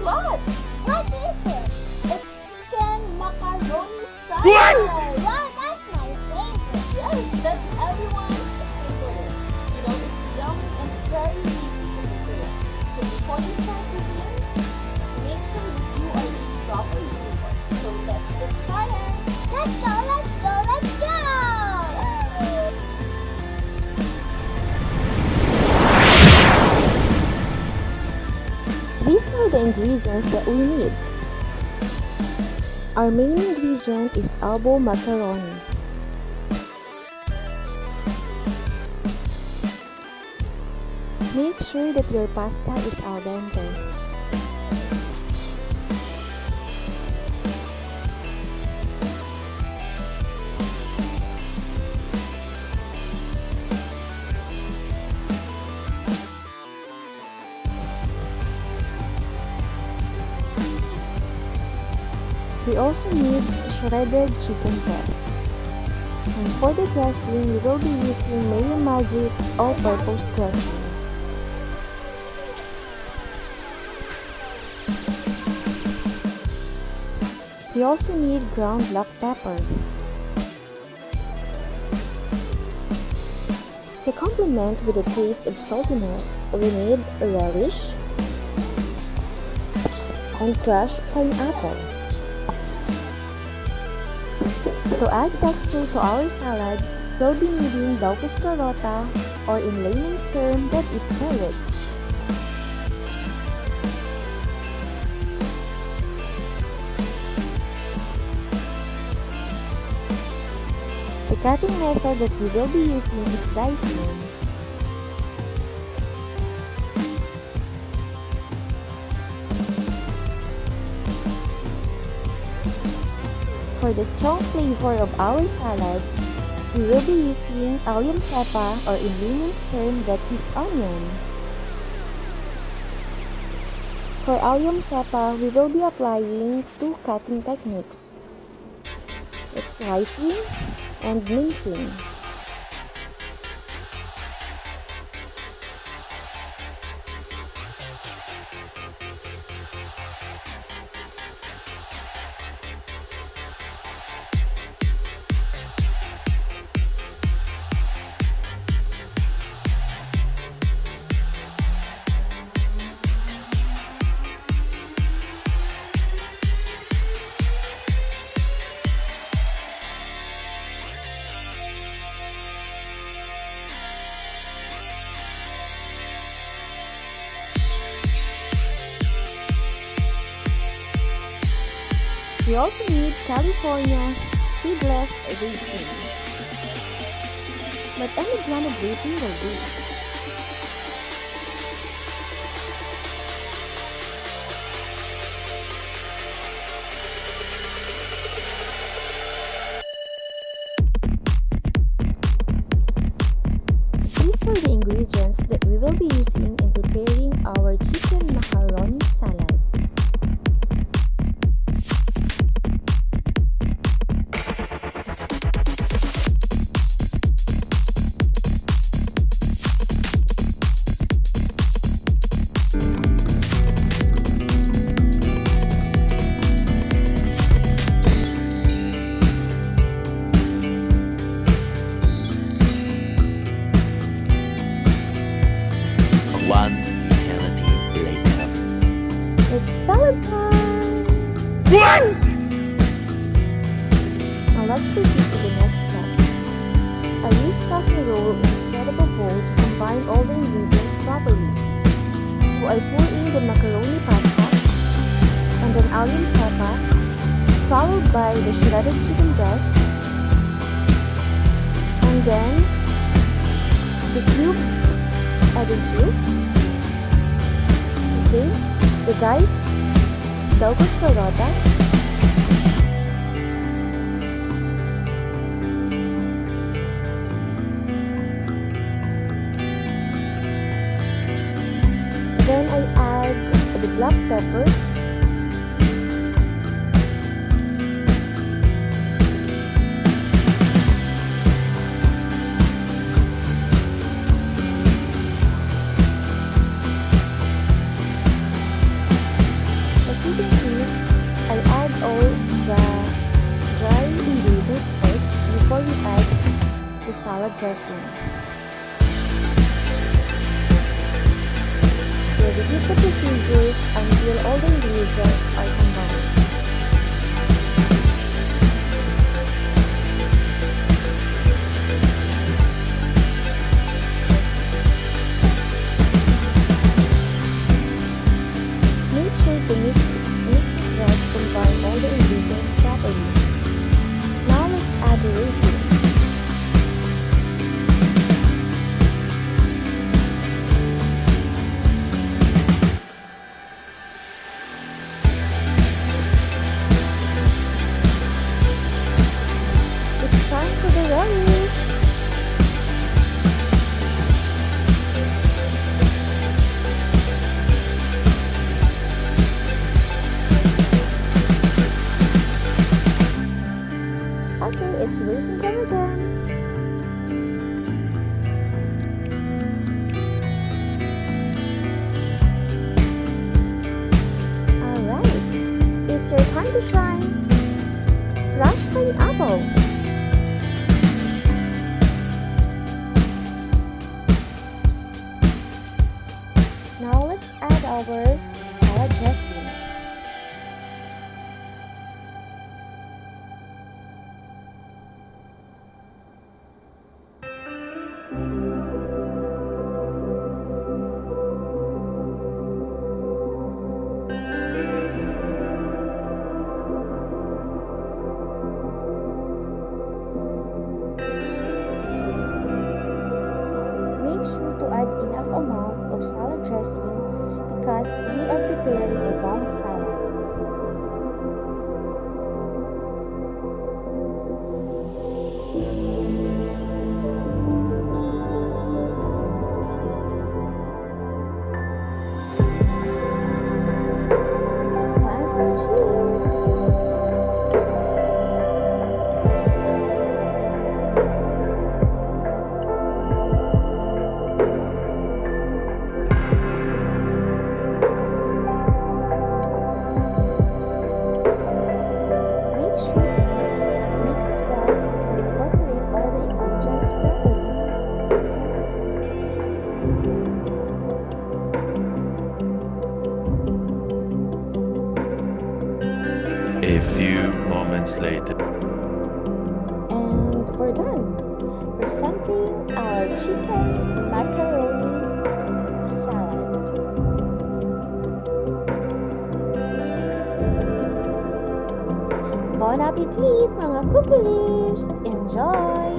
what? What is it? It's chicken macaroni salad. Wow, that's my favorite. Yes, that's everyone's favorite. You know, it's yummy and very easy to prepare. So before you start cooking, make sure that you are in proper uniform. So let's get started. Let's go, let's go, let's go! These are the ingredients that we need. Our main ingredient is elbow macaroni. Make sure that your pasta is al dente. We also need shredded chicken breast. And for the dressing, we will be using Mayo Magic all-purpose dressing. We also need ground black pepper. To complement with a taste of saltiness, we need relish and crushed pineapple. To add texture to our salad, we'll be needing daukus carota, or in layman's term, that is carrots. The cutting method that we will be using is dicing. For the strong flavor of our salad, we will be using allium cepa, or in layman's term, that is onion. For allium cepa, we will be applying two cutting techniques. It's slicing and mincing. We also need California seedless raisin, but any brand of raisin will do. These are the ingredients that we will be using in preparing our chicken macaroni salad. One eternity later. It's salad time! Now let's proceed to the next step. I use casserole instead of a bowl to combine all the ingredients properly. So I pour in the macaroni pasta and then allium cepa, followed by the shredded chicken breast, and then the cubed added cheese, okay, the diced daukus carota, then I add the black pepper, the salad dressing. Repeat the procedures until all the ingredients are combined. Make sure to mix it well to combine all the ingredients properly. Now let's add the raisins. It's time for the relish. Okay, it's raisin time again. Alright, it's your time to shine. Crushed pineapple. Now let's add our salad dressing. Make sure to add enough amount of salad dressing because we are preparing a bomb salad. It's time for cheese. Make sure to mix it well to incorporate all the ingredients properly. A few moments later. And we're done. Presenting our chicken macaroni salad. Bon appetit mga cookeries! Enjoy!